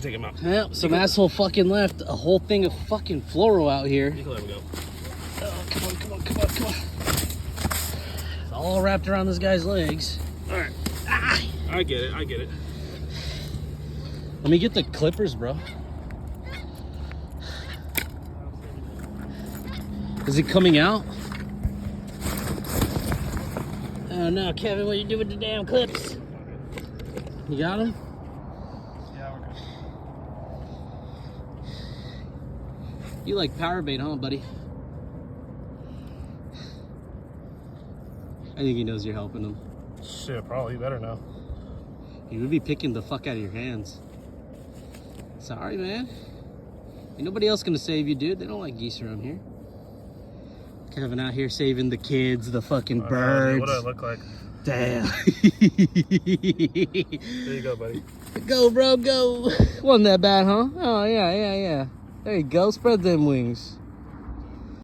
Take him out. Yep, some asshole fucking left a whole thing of fucking fluoro out here. You can let him go. Oh, come on, come on, come on, come on. It's all wrapped around this guy's legs. All right. Ah. I get it. I get it. Let me get the clippers, bro. Is it coming out? Oh no, Kevin, what you do with the damn clips? You got them? Yeah, we're good. You like power bait, huh, buddy? I think he knows you're helping him. Shit, probably better now. He would be picking the fuck out of your hands. Sorry, man. Ain't nobody else gonna save you, dude. They don't like geese around here. Kevin out here saving the kids, the fucking birds. What do I look like? Damn. There you go, buddy. Go, bro, go. Wasn't that bad, huh? Oh, yeah. There you go. Spread them wings.